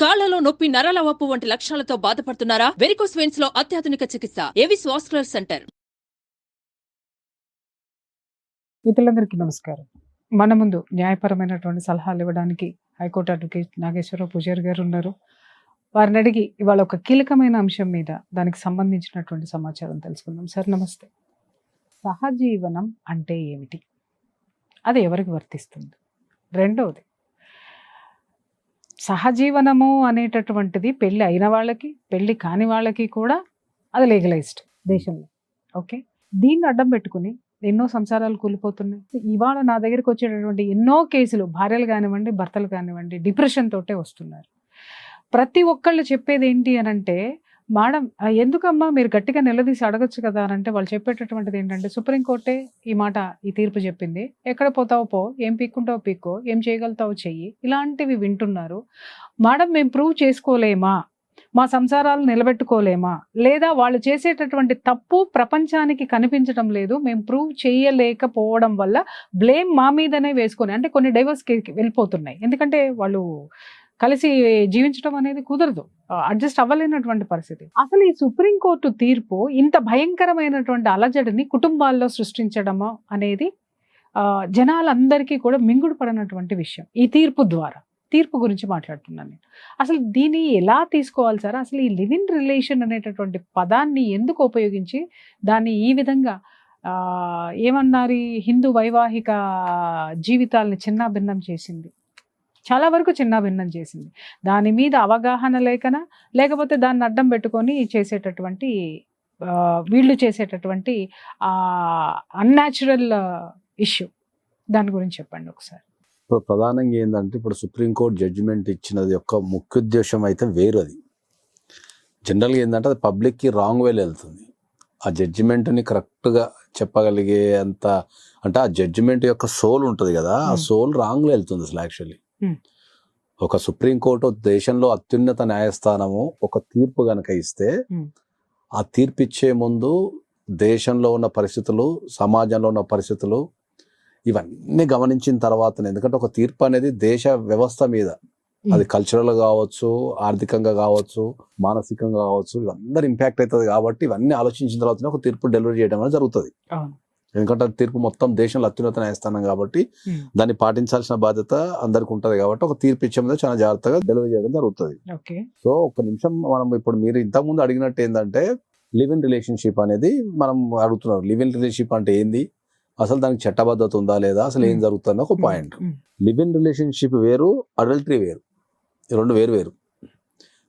కాళ్లలో నొప్పి, నరాల వాపు వంటి లక్షణాలతో బాధపడుతున్నారా? వెరికోస్ వెయిన్స్ లో అత్యాధునిక చికిత్స ఏవిస్ వాస్కులర్ సెంటర్. మిత్రులందరికీ నమస్కారం. మన ముందు న్యాయపరమైనటువంటి సలహాలు ఇవ్వడానికి హైకోర్టు అడ్వకేట్ నాగేశ్వరరావు పూజారి గారు ఉన్నారు. వారిని అడిగి ఇవాళ ఒక కీలకమైన అంశం మీద దానికి సంబంధించినటువంటి సమాచారం తెలుసుకుందాం. సార్ నమస్తే. సహజీవనం అంటే ఏమిటి? అది ఎవరికి వర్తిస్తుంది? రెండవది, సహజీవనము అనేటటువంటిది పెళ్ళి అయిన వాళ్ళకి, పెళ్ళి కాని వాళ్ళకి కూడా అది లీగలైజ్డ్ దేశంలో. ఓకే, దీన్ని అడ్డం పెట్టుకుని ఎన్నో సంసారాలు కూలిపోతున్నాయి. ఇవాళ నా దగ్గరికి వచ్చేటటువంటి ఎన్నో కేసులు భార్యలు కానివ్వండి, భర్తలు కానివ్వండి, డిప్రెషన్ తోటే వస్తున్నారు. ప్రతి ఒక్కళ్ళు చెప్పేది ఏంటి అని అంటే, మేడం ఎందుకమ్మా మీరు గట్టిగా నిలదీసి అడగచ్చు కదా అని అంటే, వాళ్ళు చెప్పేటటువంటిది ఏంటంటే, సుప్రీంకోర్టే ఈ తీర్పు చెప్పింది, ఎక్కడ పోతావో పో, ఏం పీక్కుంటావో పీక్కో, ఏం చేయగలుగుతావో చెయ్యి, ఇలాంటివి వింటున్నారు. మేడం మేము ప్రూవ్ చేసుకోలేమా, మా సంసారాలు నిలబెట్టుకోలేమా, లేదా వాళ్ళు చేసేటటువంటి తప్పు ప్రపంచానికి కనిపించడం లేదు, మేము ప్రూవ్ చేయలేకపోవడం వల్ల బ్లేమ్ మా మీదనే వేసుకొని, అంటే కొన్ని డైవర్స్కి వెళ్ళిపోతున్నాయి. ఎందుకంటే వాళ్ళు కలిసి జీవించడం అనేది కుదరదు, అడ్జస్ట్ అవ్వలేనటువంటి పరిస్థితి. అసలు ఈ సుప్రీంకోర్టు తీర్పు ఇంత భయంకరమైనటువంటి అలజడిని కుటుంబాల్లో సృష్టించడము అనేది జనాలందరికీ కూడా మింగుడు పడినటువంటి విషయం. ఈ తీర్పు గురించి మాట్లాడుతున్నాను నేను. అసలు దీన్ని ఎలా తీసుకోవాలి సార్? అసలు ఈ లివ్ ఇన్ రిలేషన్ అనేటటువంటి పదాన్ని ఎందుకు ఉపయోగించి దాన్ని ఈ విధంగా ఏమన్నారు, హిందూ వైవాహిక జీవితాలని చిన్నాభిన్నం చేసింది, చాలా వరకు చిన్నాభిన్నం చేసింది. దాని మీద అవగాహన లేకనా, లేకపోతే దాన్ని అడ్డం పెట్టుకొని చేసేటటువంటి వీళ్ళు చేసేటటువంటి అన్యాచురల్ ఇష్యూ, దాని గురించి చెప్పండి ఒకసారి. ఇప్పుడు ప్రధానంగా ఏంటంటే, ఇప్పుడు సుప్రీంకోర్టు జడ్జిమెంట్ ఇచ్చినది యొక్క ముఖ్య ఉద్దేశం అయితే వేరు. అది జనరల్గా ఏంటంటే అది పబ్లిక్కి రాంగ్ వేలో వెళ్తుంది. ఆ జడ్జిమెంట్ని కరెక్ట్గా చెప్పగలిగే అంత, అంటే ఆ జడ్జిమెంట్ యొక్క సోల్ ఉంటుంది కదా, ఆ సోల్ రాంగ్లో వెళ్తుంది అసలు. యాక్చువల్లీ ఒక సుప్రీంకోర్టు దేశంలో అత్యున్నత న్యాయస్థానము ఒక తీర్పు కనుక ఇస్తే, ఆ తీర్పు ఇచ్చే ముందు దేశంలో ఉన్న పరిస్థితులు, సమాజంలో ఉన్న పరిస్థితులు ఇవన్నీ గమనించిన తర్వాత, ఎందుకంటే ఒక తీర్పు అనేది దేశ వ్యవస్థ మీద, అది కల్చరల్ కావచ్చు, ఆర్థికంగా కావచ్చు, మానసికంగా కావచ్చు, ఇవందరూ ఇంపాక్ట్ అవుతుంది. కాబట్టి ఇవన్నీ ఆలోచించిన తర్వాత ఒక తీర్పు డెలివరీ చేయడం అనేది జరుగుతుంది. ఎందుకంటే తీర్పు మొత్తం దేశంలో అత్యున్నత న్యాయస్థానం కాబట్టి దాన్ని పాటించాల్సిన బాధ్యత అందరికి ఉంటుంది. కాబట్టి ఒక తీర్పు ఇచ్చే ముందు చాలా జాగ్రత్తగా డెలివరీ చేయడం జరుగుతుంది. సో ఒక నిమిషం, మనం ఇప్పుడు మీరు ఇంతకుముందు అడిగినట్టు ఏంటంటే, లివ్ ఇన్ రిలేషన్షిప్ అనేది మనం అడుగుతున్నారు. లివ్ ఇన్ రిలేషన్షిప్ అంటే ఏంది, అసలు దానికి చట్టబద్ధత ఉందా లేదా, అసలు ఏం జరుగుతుందో ఒక పాయింట్. లివ్ ఇన్ రిలేషన్షిప్ వేరు, అడల్టరీ వేరు, రెండు వేరు.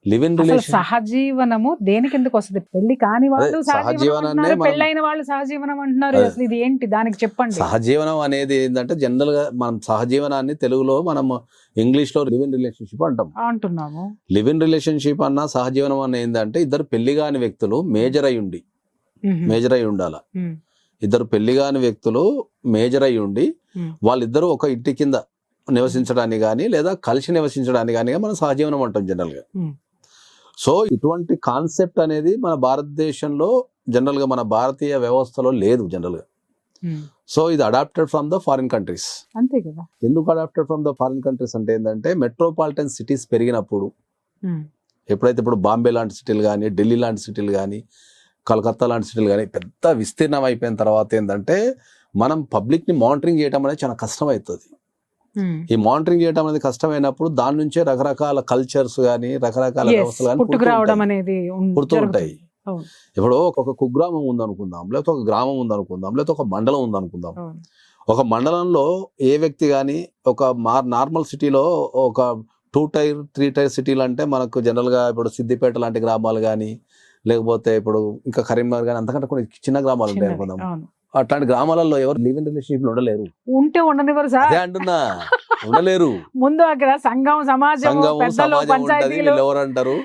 లివ్ ఇన్ రిలేషన్, సహజీవనము దేనికి ఎందుకు వస్తుంది? పెళ్లి కాని వాళ్ళు సహజీవనాన్ని, పెళ్ళైన వాళ్ళు సహజీవనం అంటున్నారు. అసలు ఇది ఏంటి, దానికి చెప్పండి. సహజీవనం అనేది ఏంటంటే, జనరల్ గా మనం సహజీవనాన్ని తెలుగులో మనం ఇంగ్లీష్ లో లివ్ ఇన్ రిలేషన్షిప్ అంటున్నాము. లివ్ ఇన్ రిలేషన్షిప్ అన్న సహజీవనం అన్న ఏంటంటే, ఇద్దరు పెళ్లి కాని వ్యక్తులు మేజర్ అయి ఉండాల. ఇద్దరు పెళ్లి కాని వ్యక్తులు మేజర్ అయి ఉండి వాళ్ళిద్దరూ ఒక ఇంటి కింద నివసించడానికి కానీ, లేదా కలిసి నివసించడానికి కానీ మనం సహజీవనం అంటాం జనరల్ గా. సో ఇటువంటి కాన్సెప్ట్ అనేది మన భారతదేశంలో జనరల్ గా, మన భారతీయ వ్యవస్థలో లేదు జనరల్ గా. సో ఇది adapted from the foreign countries. అంతే కదా. ఎందుకు adapted from the foreign countries అంటే ఏంటంటే, మెట్రోపాలిటన్ సిటీస్ పెరిగినప్పుడు, ఎప్పుడైతే ఇప్పుడు బాంబే లాంటి సిటీలు కానీ, ఢిల్లీ లాంటి సిటీలు కానీ, కలకత్తా లాంటి సిటీలు కానీ పెద్ద విస్తీర్ణం అయిపోయిన తర్వాత ఏంటంటే, మనం పబ్లిక్ ని మానిటరింగ్ చేయడం అనేది చాలా కష్టం అవుతుంది. ఈ మానిటరింగ్ చేయడం అనేది కష్టమైనప్పుడు దాని నుంచే రకరకాల కల్చర్స్ కానీ, రకరకాల వ్యవస్థలు కానీ పుడుతుంటాయి. ఇప్పుడు ఒక కుగ్రామం ఉందనుకుందాం, లేకపోతే ఒక గ్రామం ఉందనుకుందాం, లేకపోతే ఒక మండలం ఉందనుకుందాం. ఒక మండలంలో ఏ వ్యక్తి కానీ, ఒక నార్మల్ సిటీలో ఒక 2 టైర్ 3 టైర్ సిటీలు అంటే మనకు జనరల్ గా ఇప్పుడు సిద్దిపేట లాంటి గ్రామాలు కానీ, లేకపోతే ఇప్పుడు ఇంకా కరీంనగర్ కానీ, అంతకంటే కొన్ని చిన్న గ్రామాలు ఉంటాయి అనుకుందాం. అట్లాంటి గ్రామాలలో ఎవరు లివ్ ఇన్ రిలేషన్షిప్ ఉండలేరు. ఉంటే ఉండనివ్వరు సార్, అదే అంటున్నా, ఉండలేరు. ముందు అక్కడ సంఘం సమాజం ఉంటది, వీళ్ళు ఎవరు అంటారు,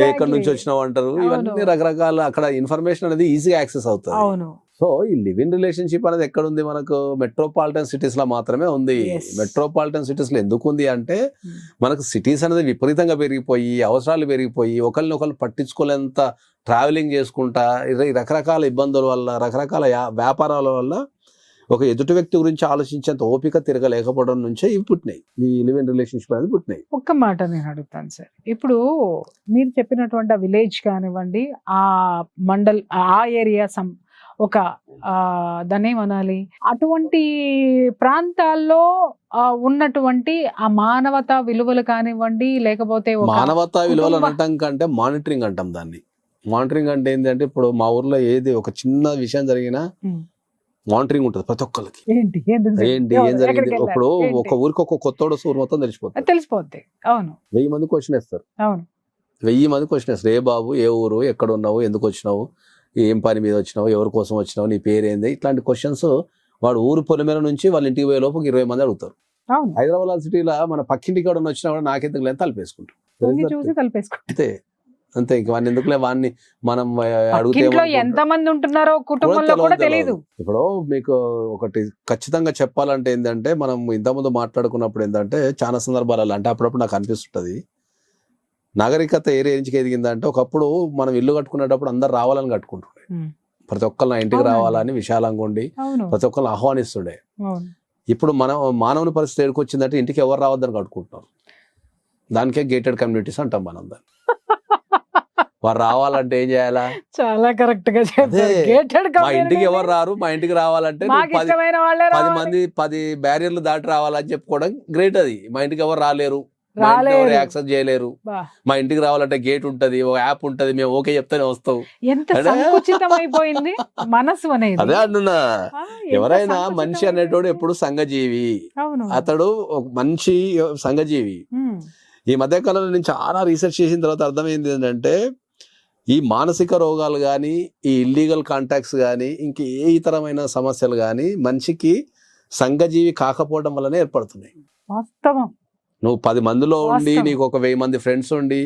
ఎక్కడి నుంచి వచ్చినావు అంటారు, ఇవన్నీ రకరకాల అక్కడ ఇన్ఫర్మేషన్ అనేది ఈజీగా యాక్సెస్ అవుతుంది. సో ఈ లివ్ ఇన్ రిలేషన్షిప్ అనేది ఎక్కడ ఉంది, మనకు మెట్రోపాలిటన్ సిటీస్ లో మాత్రమే ఉంది. మెట్రోపాలిటన్ సిటీస్ లో ఎందుకు ఉంది అంటే, మనకు సిటీస్ అనేది విపరీతంగా పెరిగిపోయి, అవసరాలు పెరిగిపోయి, ఒకరిని పట్టించుకోలేంత ట్రావెలింగ్ చేసుకుంటా, రకరకాల ఇబ్బందుల వల్ల, రకరకాల వ్యాపారాల వల్ల ఒక ఎదుటి వ్యక్తి గురించి ఆలోచించేంత ఓపిక తిరగలేకపోవడం నుంచే ఇవి పుట్టినాయి, ఈ లివ్ ఇన్ రిలేషన్షిప్ అనేది పుట్టినాయి. ఒక్క మాట నేను అడుగుతాను సార్, ఇప్పుడు మీరు చెప్పినటువంటి ఆ విలేజ్ కానివ్వండి, ఆ మండల్, ఆ ఏరియా ఒక దాన్ని ఏమనాలి, అటువంటి ప్రాంతాల్లో ఉన్నటువంటి ఆ మానవతా విలువలు కానివ్వండి, లేకపోతే మానవతా విలువలు అనటం కంటే మానిటరింగ్ అంటాం దాన్ని. మానిటరింగ్ అంటే ఏంటంటే ఇప్పుడు మా ఊర్లో ఏది ఒక చిన్న విషయం జరిగినా మానిటరింగ్ ఉంటుంది ప్రతి ఒక్కరికి. ఏంటి ఏం జరిగింది, ఇప్పుడు ఒక ఊరికి ఒక కొత్తోడు ఊరు మొత్తం తెలిసిపోద్ది. అవును, 1000 మంది క్వశ్చన్ వేస్తారు. అవును, 1000 మంది క్వశ్చన్ వేస్తారు. ఏ బాబు, ఏ ఊరు, ఎక్కడ ఉన్నావు, ఎందుకు వచ్చినావు, ఏం పని మీద వచ్చినావు, ఎవరి కోసం వచ్చినావు, నీ పేరేంది, ఇట్లాంటి క్వశ్చన్స్ వాడు ఊరు పొలిమేర నుంచి వాళ్ళ ఇంటికి పోయే లోపు 20 మంది అడుగుతారు. హైదరాబాద్ సిటీలో మన పక్కింటికి ఎవడన్నా వచ్చినా కూడా నాకెందుకు లేదు తలపేసుకుంటాం అంతే అంతే. ఇంక వాడిని ఎందుకులే, వాడిని మనం అడిగితే ఎంత మంది ఉంటున్నారో కుటుంబంలో కూడా తెలియదు. ఇప్పుడు మీకు ఒకటి ఖచ్చితంగా చెప్పాలంటే ఏంటంటే, మనం ఇంతకుముందు మాట్లాడుకున్నప్పుడు ఏంటంటే చాలా సందర్భాలలో అంటే అప్పుడప్పుడు నాకు అనిపిస్తుంటది, నాగరికత ఏ రేంజ్కి ఎదిగిందంటే ఒకప్పుడు మనం ఇల్లు కట్టుకునేటప్పుడు అందరు రావాలని కట్టుకుంటుండే, ప్రతి ఒక్కరు నా ఇంటికి రావాలని విశాలంగా ఉండి ప్రతి ఒక్కరు ఆహ్వానిస్తుండే. ఇప్పుడు మానవుని పరిస్థితి ఎక్కడికి వచ్చిందంటే ఇంటికి ఎవరు రావద్దని కట్టుకుంటున్నారు. దానికే గేటెడ్ కమ్యూనిటీస్ అంటాం మనం దాన్ని. వారు రావాలంటే ఏం చేయాలా? చాలా కరెక్ట్ గా మా ఇంటికి ఎవరు రారు, మా ఇంటికి రావాలంటే 10 మంది 10 బ్యారియర్లు దాటి రావాలని చెప్పుకోవడం గ్రేట్. అది మా ఇంటికి ఎవరు రాలేరు, ఎవరు యాక్సెస్ చేయలేరు, మా ఇంటికి రావాలంటే గేట్ ఉంటది, ఓ యాప్ ఉంటది, మేము ఓకే చెప్తేనే వస్తావు. సంకుచితమైపోయింది మనసు అనేది. అదే అంటున్నా, ఎవరైనా మనిషి అనేటోడు ఎప్పుడు సంఘజీవి, అతడు ఒక మంచి సంఘజీవి. ఈ మధ్య కాలంలో నేను చాలా రీసెర్చ్ చేసిన తర్వాత అర్థమైంది ఏంటంటే, ఈ మానసిక రోగాలు కానీ, ఈ ఇల్లీగల్ కాంటాక్ట్స్ కానీ, ఇంక ఏ ఇతరమైన సమస్యలు కానీ మనిషికి సంఘజీవి కాకపోవడం వల్లనే ఏర్పడుతున్నాయి. వాస్తవం. నువ్వు 10 మందిలో ఉండి నీకు ఒక 1000 మంది ఫ్రెండ్స్ ఉండి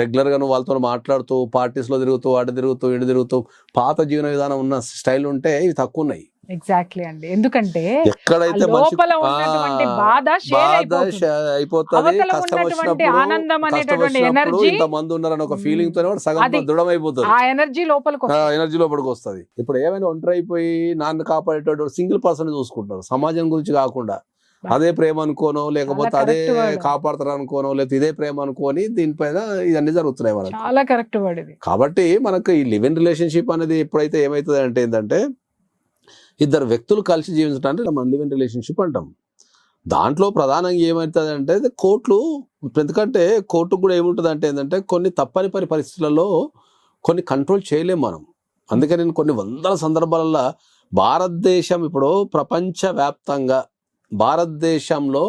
రెగ్యులర్ గా నువ్వు వాళ్ళతో మాట్లాడుతూ పార్టీస్ లో తిరుగుతూ అటు తిరుగుతూ ఇటు తిరుగుతూ పాత జీవన విధానం ఉన్న స్టైల్ ఉంటే ఇవి తక్కువ ఉన్నాయి. ఎగ్జాక్ట్లీ అండి, ఎందుకంటే ఎక్కడైతే బాధ అయిపోతుంది, కష్టం వచ్చినప్పుడు ఇంతమంది ఉన్నారని ఒక ఫీలింగ్ తో సగం దృఢం అయిపోతుంది, ఆ ఎనర్జీ లోపలికి వస్తుంది. ఇప్పుడు ఏమైనా ఒంటరి అయిపోయి నాన్న కాపాడేటోడు సింగిల్ పర్సన్ చూసుకుంటారు, సమాజం గురించి కాకుండా. అదే ప్రేమ అనుకోనో, లేకపోతే అదే కాపాడతారు అనుకోనో, లేకపోతే ఇదే ప్రేమ అనుకోని దీనిపైన ఇవన్నీ జరుగుతున్నాయి మనకి. చాలా కరెక్ట్ వర్డ్ ఇది. కాబట్టి మనకు ఈ లివ్ ఇన్ రిలేషన్షిప్ అనేది ఎప్పుడైతే ఏమవుతుంది అంటే ఏంటంటే, ఇద్దరు వ్యక్తులు కలిసి జీవించడానికి మనం లివ్ ఇన్ రిలేషన్షిప్ అంటాం. దాంట్లో ప్రధానంగా ఏమవుతుంది అంటే కోర్టులు, ఎందుకంటే కోర్టుకు కూడా ఏముంటుంది అంటే ఏంటంటే కొన్ని తప్పని పరిస్థితులలో కొన్ని కంట్రోల్ చేయలేం మనం. అందుకని నేను కొన్ని వందల సందర్భాలలో భారతదేశం ఇప్పుడు ప్రపంచవ్యాప్తంగా భారతదేశంలో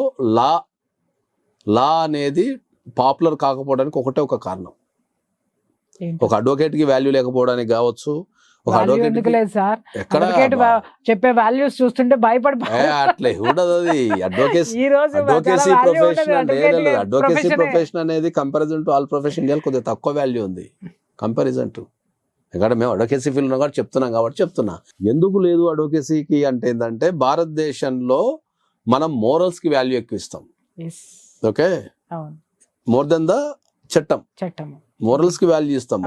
లా అనేది పాపులర్ కాకపోవడానికి ఒకటే ఒక కారణం. ఒక అడ్వకేట్ కి వాల్యూ లేకపోవడానికి కావచ్చు, ఒక అడ్వకేట్ చెప్పే వాల్యూస్ చూస్తుంటే అట్లే ఉండదు. అది అడ్వకేసీ ప్రొఫెషన్ అనేది comparison to all profession India కొద్దిగా తక్కువ వాల్యూ ఉంది కంపారిజన్ టు. ఎందుకంటే మేము అడ్వకేసీ ఫీల్డ్ కూడా చెప్తున్నాం కాబట్టి చెప్తున్నా. ఎందుకు లేదు అడ్వకేసీకి అంటే ఏంటంటే, భారతదేశంలో మనం మోరల్స్ కి వాల్యూ ఎక్కువ ఇస్తాం. ఓకే, మోర్ దెన్ ద చట్టం, మోరల్స్ కి వాల్యూ ఇస్తాం.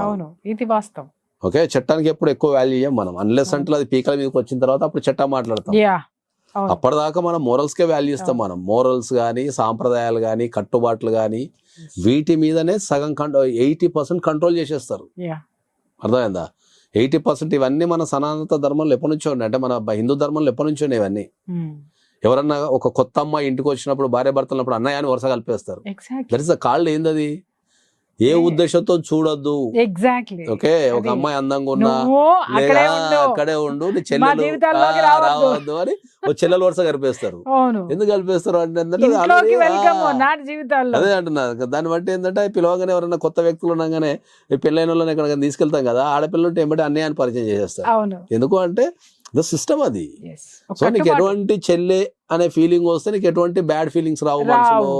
ఇది వాస్తవం. ఓకే, చట్టానికి ఎప్పుడు ఎక్కువ వాల్యూ ఇయ్యం మనం, అన్లెస్ అంటే అది పీకల మీదకి వచ్చిన తర్వాత అప్పుడు చట్టం మాట్లాడతాం. అప్పటిదాకా మనం మోరల్స్ కే వాల్యూ ఇస్తాం. మనం మోరల్స్ గానీ, సాంప్రదాయాలు గానీ, కట్టుబాట్లు గానీ వీటి మీదనే సగం 80% కంట్రోల్ చేసేస్తారు. అర్థమైందా? 80% ఇవన్నీ మన సనాతన ధర్మంలో ఎప్పటి నుంచో ఉన్నాయి, అంటే మన హిందూ ధర్మంలో ఎప్పటి నుంచో ఉన్నాయి ఇవన్నీ. ఎవరన్నా ఒక కొత్త అమ్మాయి ఇంటికి వచ్చినప్పుడు భార్య భర్తలప్పుడు అన్నయ్య అని వరుస కలిపేస్తారు. దట్ ఇస్ ద కాల్డ్ ఏందది, ఏ ఉద్దేశంతో చూడొద్దు. ఓకే, ఒక అమ్మాయి అందంగా ఉన్నా లేదా అక్కడే ఉండు, నీ చెల్లెలు రావద్దు అని ఒక చెల్లెలు వరుస కలిపేస్తారు. ఎందుకు కలిపేస్తారు అంటే అదే అంటున్నా. దాన్ని బట్టి ఏంటంటే పిలవగానే ఎవరైనా కొత్త వ్యక్తులు ఉండగానే పెళ్ళైన వాళ్ళని ఎక్కడ తీసుకెళ్తాం కదా, ఆడపిల్లలు ఉంటే ఏమంటే అన్నయ్యని పరిచయం చేసేస్తారు. ఎందుకు అంటే సిస్టమ్ అది. సో నీకు ఎటువంటి చెల్లె అనే ఫీలింగ్ వస్తే నీకు ఎటువంటి బ్యాడ్ ఫీలింగ్స్ రావు మనసులో.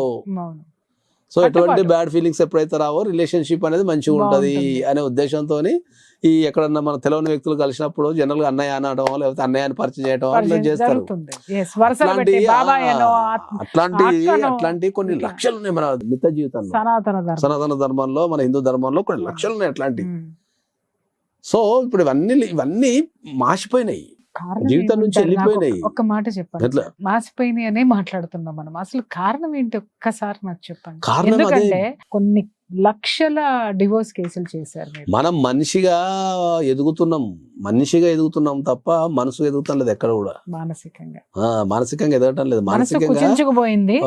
సో ఎటువంటి బ్యాడ్ ఫీలింగ్స్ ఎప్పుడైతే రావో రిలేషన్షిప్ అనేది మంచిగా ఉంటది అనే ఉద్దేశంతో ఈ ఎక్కడన్నా మన తెలియని వ్యక్తులు కలిసినప్పుడు జనరల్ గా అన్నయ్య అనడం, లేకపోతే అన్నయ్యని పరిచయం చేయడం చేస్తారు. అట్లాంటి కొన్ని లక్షలు ఉన్నాయి మన నిత్య జీవితంలో. సనాతన ధర్మంలో, మన హిందూ ధర్మంలో కొన్ని లక్షలు ఉన్నాయి అట్లాంటివి. సో ఇప్పుడు ఇవన్నీ మాసిపోయినాయి. కారణం జీవితం నుంచి ఏమంటారు? నాకు వెళ్ళిపోయినాయి. ఒక్క మాట చెప్పండి ఎట్లా? సార్. మాసిపోయినాయి అనే మాట్లాడుతున్నాం మనం. అసలు కారణం ఏంటి ఒక్కసారి నాకు చెప్పండి. కారణం అదే. ఎందుకంటే కొన్ని లక్షల డివోర్స్ కేసులు చేశారు మీరు. మనం మనిషిగా ఎదుగుతున్నాం తప్ప మనసు ఎదుగుతాం లేదు ఎక్కడ కూడా. మానసికంగా మానసికంగా ఎదగటం లేదు. మనసు మానసికంగా కుచించుకుపోయింది,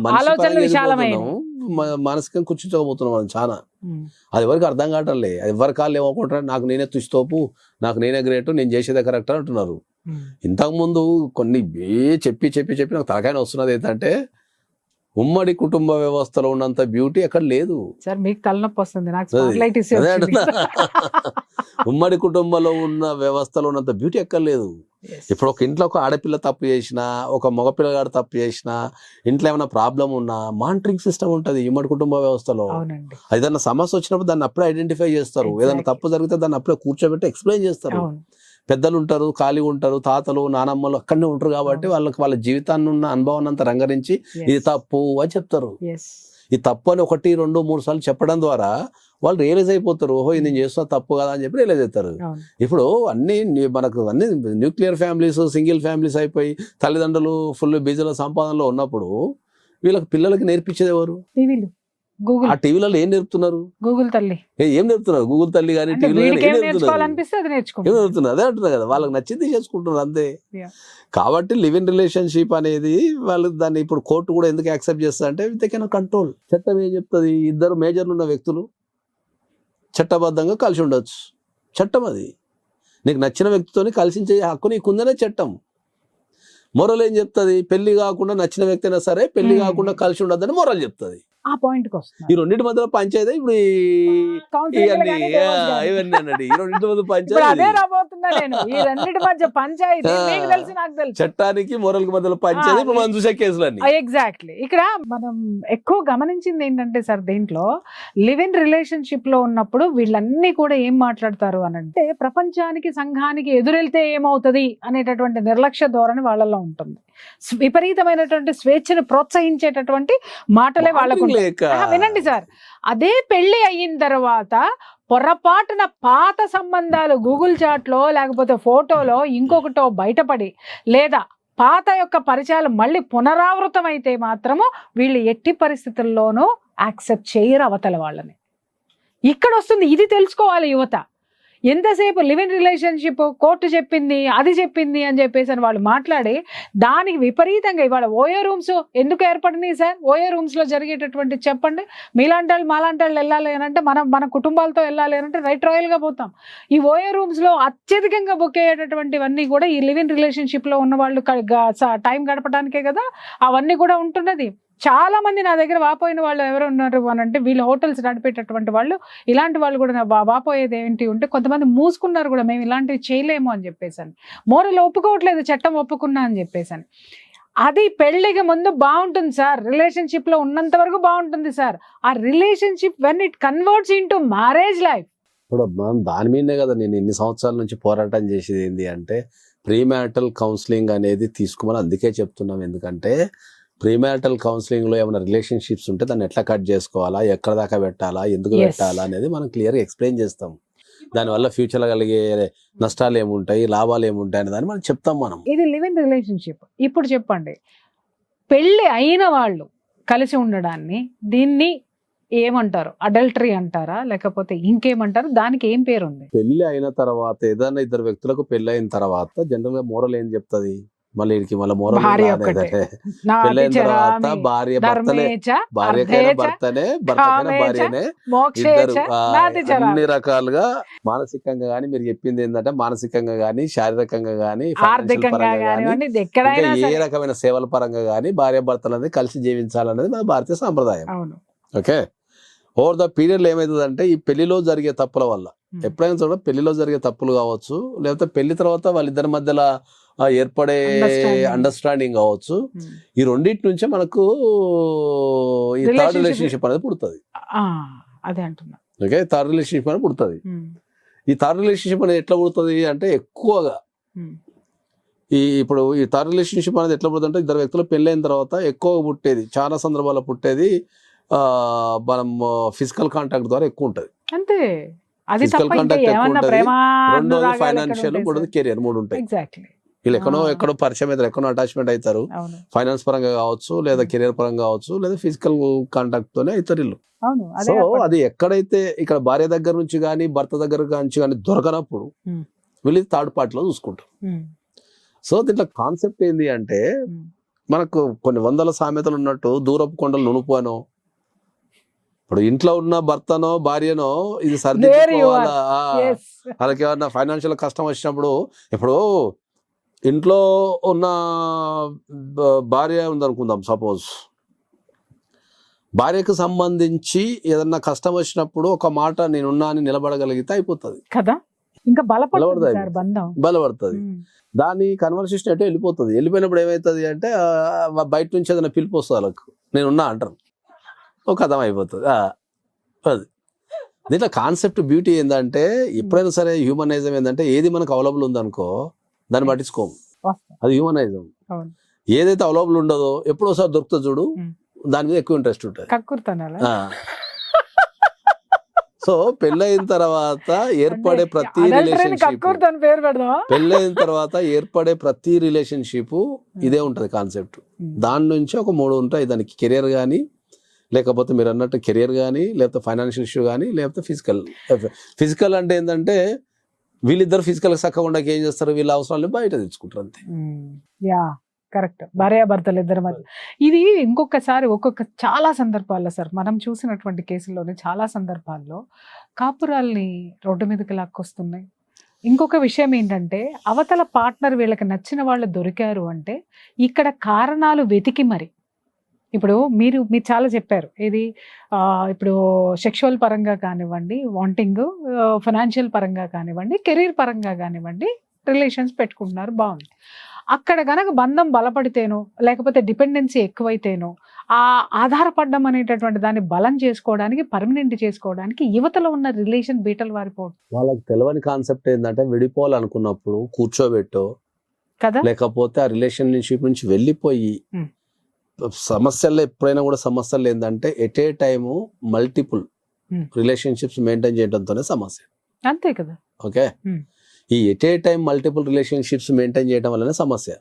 మనిషి ఆలోచనలు పరంగా విశాలమైనవి. ఎదిగిపోతున్నాం. మానసికంగా కుచించకపోతున్నాం మనం చాలా. ఉమ్. అది ఎవరికి అర్థం కావట్లే. ఎవరి కాళ్ళు ఏమనుకుంటారు, నాకు నేనే తుస్తోపు, నాకు నేనే గ్రేట్, నేను చేసేదే కరెక్ట్ అంటున్నారు. ఉమ్. ఇంతకుముందు కొన్ని చెప్పి నాకు తలకాయన వస్తున్నది ఏంటంటే, ఉమ్మడి కుటుంబ వ్యవస్థలో ఉన్నంత బ్యూటీ ఎక్కడ లేదు. సార్ మీకు తలనొప్పి వస్తుంది, నాకు స్పాట్లైటిస్ అదే అంటున్నా. ఉమ్మడి కుటుంబంలో ఉన్న వ్యవస్థలో ఉన్నంత బ్యూటీ ఎక్కడ లేదు. ఇప్పుడు ఒక ఇంట్లో ఒక ఆడపిల్ల తప్పు చేసినా, ఒక మగపిల్లగాడు తప్పు చేసినా, ఇంట్లో ఏమైనా ప్రాబ్లం ఉన్నా మానిటరింగ్ సిస్టమ్ ఉంటుంది ఉమ్మడి కుటుంబ వ్యవస్థలో. అవునండి. ఏదైనా సమస్య వచ్చినప్పుడు దాన్ని అప్పుడే ఐడెంటిఫై చేస్తారు. ఏదైనా తప్పు జరిగితే దాన్ని అప్పుడే కూర్చోబెట్టి ఎక్స్ప్లెయిన్ చేస్తారు. అవును. పెద్దలు ఉంటారు, ఖాళీగా ఉంటారు, తాతలు నానమ్మలు అక్కడనే ఉంటారు కాబట్టి వాళ్ళ జీవితాన్ని ఉన్న అనుభవాన్ని అంతా రంగరించి ఇది తప్పు అని చెప్తారు. ఈ తప్పు అని 1, 2, 3 సార్లు చెప్పడం ద్వారా వాళ్ళు రియలైజ్ అయిపోతారు. ఓహో ఇది నేను చేస్తున్నా తప్పు కదా అని చెప్పి రియలైజ్ అవుతారు. ఇప్పుడు మనకు అన్ని న్యూక్లియర్ ఫ్యామిలీస్, సింగిల్ ఫ్యామిలీస్ అయిపోయి తల్లిదండ్రులు ఫుల్ బిజీలో సంపాదనలో ఉన్నప్పుడు వీళ్ళకి పిల్లలకి నేర్పించేది ఎవరు? గూగుల్. ఆ టీవీలలో ఏం నేర్పుతున్నారు? గూగుల్ తల్లి ఏం నేర్పుతున్నారు? గూగుల్ తల్లి కానీ టీవీలో ఏం నేర్పుతున్నారు? అదే అంటున్నారు కదా, వాళ్ళకి నచ్చింది చేసుకుంటున్నారు అంతే. కాబట్టి లివ్ ఇన్ రిలేషన్షిప్ అనేది వాళ్ళు దాన్ని ఇప్పుడు కోర్టు కూడా ఎందుకు యాక్సెప్ట్ చేస్తారు అంటే దే కెన్ కంట్రోల్. చట్టం ఏం చెప్తుంది? 2 మేజర్లు ఉన్న వ్యక్తులు చట్టబద్ధంగా కలిసి ఉండొచ్చు. చట్టం అది. నీకు నచ్చిన వ్యక్తితోని కలిసించే హక్కు నీకుందనే చట్టం. మొరల్ ఏం చెప్తుంది? పెళ్లి కాకుండా నచ్చిన వ్యక్తి అయినా సరే పెళ్లి కాకుండా కలిసి ఉండొద్దని మొరల్ చెప్తుంది. ఆ పాయింట్ ఈ రెండింటి మధ్యలో పంచాయతీ ఇప్పుడు ఇవన్నీ అన్నది. ఈ రెండింటి మధ్య పంచాయతీ చట్టానికి మొరల్ మధ్యలో పంచాయతీ ఇప్పుడు మనం చూసే కేసులన్నీ. ఎగ్జాక్ట్లీ. ఇక్కడ మనం ఎక్కువ గమనించింది ఏంటంటే సార్, దీంట్లో లివ్ ఇన్ రిలేషన్షిప్ లో ఉన్నప్పుడు వీళ్ళన్నీ కూడా ఏం మాట్లాడతారు అని అంటే, ప్రపంచానికి సంఘానికి ఎదురెళ్తే ఏమవుతుంది అనేటటువంటి నిర్లక్ష్య ధోరణి వాళ్ళలో ఉంటుంది. విపరీతమైనటువంటి స్వేచ్ఛను ప్రోత్సహించేటటువంటి మాటలే వాళ్ళకు. వినండి సార్, అదే పెళ్లి అయిన తర్వాత పొరపాటున పాత సంబంధాలు గూగుల్ చాట్లో లేకపోతే ఫోటోలో ఇంకొకటో బయటపడి, లేదా పాత యొక్క పరిచయాలు మళ్ళీ పునరావృతం అయితే మాత్రము వీళ్ళు ఎట్టి పరిస్థితుల్లోనూ యాక్సెప్ట్ చేయరు అవతల వాళ్ళని. ఇక్కడ వస్తుంది, ఇది తెలుసుకోవాలి యువత. ఎంతసేపు లివ్ ఇన్ రిలేషన్షిప్ కోర్టు చెప్పింది, అది చెప్పింది అని చెప్పేసి అని వాళ్ళు మాట్లాడి దానికి విపరీతంగా ఇవాళ ఓయో రూమ్స్ ఎందుకు ఏర్పడినాయి సార్? ఓయో రూమ్స్ లో జరిగేటటువంటి చెప్పండి. మీలాంటి వాళ్ళు మాలాంటి వాళ్ళు వెళ్ళాలి అని అంటే, మన కుటుంబాలతో వెళ్ళాలి అని అంటే రైట్ రాయల్ గా పోతాం. ఈ ఓయో రూమ్స్ లో అత్యధికంగా బుక్ అయ్యేటటువంటివన్నీ కూడా ఈ లివ్ ఇన్ రిలేషన్షిప్ లో ఉన్న వాళ్ళు టైం గడపడానికే కదా అవన్నీ కూడా ఉంటున్నది. చాలా మంది నా దగ్గర వాపోయిన వాళ్ళు ఎవరు ఉన్నారు అని అంటే, వీళ్ళు హోటల్స్ నడిపేటటువంటి వాళ్ళు, ఇలాంటి వాళ్ళు కూడా వాపోయేది ఏంటి ఉంటే కొంతమంది మూసుకున్నారు కూడా, మేము ఇలాంటివి చేయలేము అని చెప్పేసాను. మోరల్ ఒప్పుకోవట్లేదు, చట్టం ఒప్పుకున్నా అని చెప్పేసాను. అది పెళ్లికి ముందు బాగుంటుంది సార్, రిలేషన్షిప్ లో ఉన్నంత వరకు బాగుంటుంది సార్. ఆ relationship when it converts into marriage life. ఇప్పుడు మనం దాని మీదనే కదా నేను ఇన్ని సంవత్సరాల నుంచి పోరాటం చేసేది ఏంటి అంటే, ప్రీమ్యారిటల్ కౌన్సిలింగ్ అనేది తీసుకోమని అందుకే చెప్తున్నాం. ఎందుకంటే ప్రీమ్యారిటల్ కౌన్సిలింగ్ లో ఏమైనా రిలేషన్షిప్స్ ఉంటే దాన్ని ఎట్లా కట్ చేసుకోవాలా, ఎక్కడ దాకా పెట్టాలా, ఎందుకు పెట్టాలా అనేది మనం క్లియర్గా ఎక్స్ప్లెయిన్ చేస్తాం. దానివల్ల ఫ్యూచర్ లో కలిగే నష్టాలు ఏముంటాయి, లాభాలు ఏముంటాయి అనే దాన్ని మనం చెప్తాం. మనం ఇది లివ్ ఇన్ రిలేషన్షిప్. ఇప్పుడు చెప్పండి, పెళ్లి అయిన వాళ్ళు కలిసి ఉండడాన్ని దీన్ని ఏమంటారు? అడల్టరీ అంటారా లేకపోతే ఇంకేమంటారు? దానికి ఏం పేరు ఉంది? పెళ్లి అయిన తర్వాత, ఏదైనా 2 వ్యక్తులకు పెళ్లి అయిన తర్వాత జనరల్ గా మోరల్ ఏం చెప్తుంది? మళ్ళీ మోరల్ పెళ్ళైన తర్వాత భార్య భర్తనే, భార్యకైనా భర్తనే, భర్తకైనా భార్యనే. ఇద్దరు అన్ని రకాలుగా మానసికంగా గానీ, మీరు చెప్పింది ఏంటంటే మానసికంగా గానీ, శారీరకంగా గానీ, ఏ రకమైన సేవల పరంగా గానీ భార్య భర్తలనేది కలిసి జీవించాలనేది మన భారతీయ సాంప్రదాయం. ఓకే, ఓవర్ ద పీరియడ్ లో ఏమవుతుందంటే, ఈ పెళ్లిలో జరిగే తప్పుల వల్ల, ఎప్పుడైనా చూడ పెళ్లిలో జరిగే తప్పులు కావచ్చు, లేకపోతే పెళ్లి తర్వాత వాళ్ళిద్దరి మధ్యలో ఏర్పడే అండర్స్టాండింగ్ కావచ్చు, ఈ రెండింటి నుంచే మనకు ఈ థర్డ్ రిలేషన్షిప్ అనేది పుడుతుంది. అదే అంటున్నా. ఓకే, థర్డ్ రిలేషన్షిప్ అనేది పుడుతుంది. ఈ థర్డ్ రిలేషన్షిప్ అనేది ఎట్లా పుడుతుంది అంటే, ఎక్కువగా ఇప్పుడు ఈ థర్డ్ రిలేషన్షిప్ అనేది ఎట్లా పుడుతుంది అంటే, 2 వ్యక్తులు పెళ్ళైన తర్వాత ఎక్కువగా పుట్టేది, చాలా సందర్భాల్లో పుట్టేది మనం ఫిజికల్ కాంటాక్ట్ ద్వారా ఎక్కువ ఉంటుంది. అంతే, అది ఫిజికల్ కాంటాక్ట్ ఎక్కువ ఉంటుంది. రెండోది ఫైనాన్షియల్, మూడోది కెరియర్, 3 ఉంటాయి. వీళ్ళు ఎక్కడో పరిచయం అవుతారు, ఎక్కడో అటాచ్మెంట్ అవుతారు, అవును ఫైనాన్స్ పరంగా కావచ్చు, లేదా కెరియర్ పరంగా కావచ్చు, లేదా ఫిజికల్ కాంటాక్ట్ తోనే అవుతారు వీళ్ళు. అవును సో అదే అది ఎక్కడైతే ఇక్కడ భార్య దగ్గర నుంచి కానీ భర్త దగ్గర నుంచి కానీ దొరకనప్పుడు ఉమ్. వీళ్ళు థర్డ్ పార్టీలో చూసుకుంటారు. ఉమ్. సో దీంట్లో కాన్సెప్ట్ ఏంది అంటే ఉమ్. మనకు కొన్ని వందల సామెతలు ఉన్నట్టు దూరపు కొండలు నునుపు అనో, ఇప్పుడు ఇంట్లో ఉన్న భర్తనో భార్యనో ఇది There you సర్దిద్దుకోవాలా, Yes. వాళ్ళకి ఏమన్నా ఫైనాన్షియల్ కష్టం వచ్చినప్పుడు, ఇప్పుడు ఇంట్లో ఉన్న భార్య ఉందనుకుందాం, సపోజ్ భార్యకు సంబంధించి ఏదన్నా కష్టం వచ్చినప్పుడు ఒక మాట నేనున్నా అని నిలబడగలిగితే అయిపోతుంది కదా, ఇంకా బలపడుతుంది బలపడతాయి. సార్ బంధం. బలపడుతుంది. ఉమ్. దాని కన్వర్సేషన్ ఎటో వెళ్ళిపోతుంది. వెళ్ళిపోయినప్పుడు ఏమవుతుంది అంటే బయట నుంచి ఏదైనా పిలుపు వస్తుంది వాళ్ళకు, నేనున్నా అంటారు, ఒక కథం అయిపోతుంది. అది దీంట్లో కాన్సెప్ట్ బ్యూటీ ఏంటంటే ఎప్పుడైనా సరే హ్యూమనైజం ఏంటంటే ఏది మనకు అవైలబుల్ ఉందనుకో దాన్ని పట్టించుకోము, వాస్తవం. అది హ్యూమనైజం. అవును. ఏదైతే అవైలబుల్ ఉండదో ఎప్పుడో ఒకసారి దొరుకుతుంది చూడు, ఉమ్. దాని మీద ఎక్కువ ఇంట్రెస్ట్ ఉంటుంది. కక్కుర్తనాలా? సో పెళ్ళైన తర్వాత ఏర్పడే ప్రతి రిలేషన్షిప్, కక్కుర్తని పేరు పెడదామా? పెళ్ళైన తర్వాత ఏర్పడే ప్రతి రిలేషన్షిప్ ఇదే ఉంటది కాన్సెప్ట్. దాని నుంచి ఒక 3 ఉంటాయి. దానికి కెరియర్ కానీ, లేకపోతే మీరు అన్నట్టు కెరియర్ కానీ, లేకపోతే ఫైనాన్షియల్ ఇష్యూ కానీ, లేకపోతే ఫిజికల్ అంటే ఏంటంటే వీళ్ళిద్దరు ఫిజికల్ చక్కగా ఉండక ఏం చేస్తారు, వీళ్ళ అవసరాలను బయట తెచ్చుకుంటారు అంతే. Yeah correct. భార్యాభర్తలు ఇద్దరు మధ్య ఇది ఇంకొకసారి చాలా సందర్భాల్లో సార్ మనం చూసినటువంటి కేసుల్లోనే చాలా సందర్భాల్లో కాపురాల్ని రోడ్డు మీదకి లాక్కొస్తున్నాయి. ఇంకొక విషయం ఏంటంటే అవతల పార్ట్నర్ వీళ్ళకి నచ్చిన వాళ్ళు దొరికారు అంటే ఇక్కడ కారణాలు వెతికి మరి, ఇప్పుడు మీరు చాలా చెప్పారు, ఇది ఇప్పుడు సెక్షువల్ పరంగా కానివ్వండి, వాంటింగ్, ఫైనాన్షియల్ పరంగా కానివ్వండి, కెరీర్ పరంగా కానివ్వండి, రిలేషన్స్ పెట్టుకుంటున్నారు, బాగుంది. అక్కడ గనక బంధం బలపడితేనో లేకపోతే డిపెండెన్సీ ఎక్కువైతేనో ఆ ఆధారపడడం అనేటటువంటి దాన్ని బలం చేసుకోవడానికి, పర్మనెంట్ చేసుకోవడానికి యువతలో ఉన్న రిలేషన్ బీటలు వారిపోవడం. వాళ్ళకి తెలియని కాన్సెప్ట్ ఏంటంటే విడిపోవాలనుకున్నప్పుడు కూర్చోబెట్టో కదా, లేకపోతే ఆ రిలేషన్షిప్ నుంచి వెళ్ళిపోయి సమస్యల్లో ఎప్పుడైనా కూడా సమస్యలు ఏంటంటే at a time multiple relationships maintain చేయడంతోనే సమస్య. అంతే కదా. ఓకే, ఈ at a time multiple relationships maintain చేయడం వల్లనే సమస్య.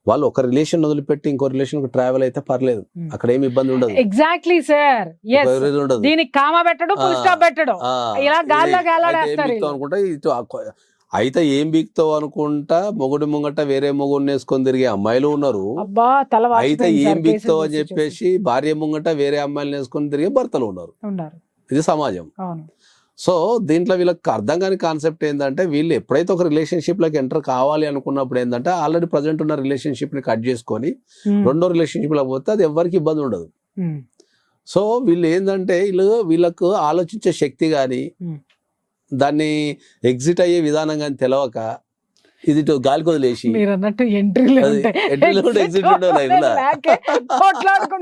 వాళ్ళు ఒక రిలేషన్ వదిలిపెట్టి ఇంకో రిలేషన్ ట్రావెల్ అయితే పర్లేదు, అక్కడ ఏమి ఇబ్బంది ఉండదు. ఎగ్జాక్ట్లీ సార్, ఉండదు. దీనికి కామా పెట్టడు, ఫుల్ స్టాప్ పెట్టడు, ఇలా గాల్లో గాలాడేస్తారు. అనుకుంటా ఇటు అయితే ఏం బీక్తావు అనుకుంటా మొగుడు ముంగట వేరే మొగుడిని వేసుకొని తిరిగే అమ్మాయిలు ఉన్నారు. అయితే ఏం బీక్తావు అని చెప్పేసి భార్య ముంగట వేరే అమ్మాయిలు వేసుకొని తిరిగే భర్తలు ఉన్నారు. ఇది సమాజం. సో దీంట్లో వీళ్ళకి అర్థం కాని కాన్సెప్ట్ ఏంటంటే వీళ్ళు ఎప్పుడైతే ఒక రిలేషన్షిప్ లోకి ఎంటర్ కావాలి అనుకున్నప్పుడు ఏంటంటే ఆల్రెడీ ప్రజెంట్ ఉన్న రిలేషన్షిప్ ని కట్ చేసుకొని రెండో రిలేషన్షిప్ లో పోతే అది ఎవరికి ఇబ్బంది ఉండదు. సో వీళ్ళు ఏంటంటే వీళ్ళకు ఆలోచించే శక్తి కానీ దాన్ని ఎగ్జిట్ అయ్యే విధానం కానీ తెలవక ఇది గాలికి వదిలేసి మీరు అన్నట్టు ఎంట్రీలో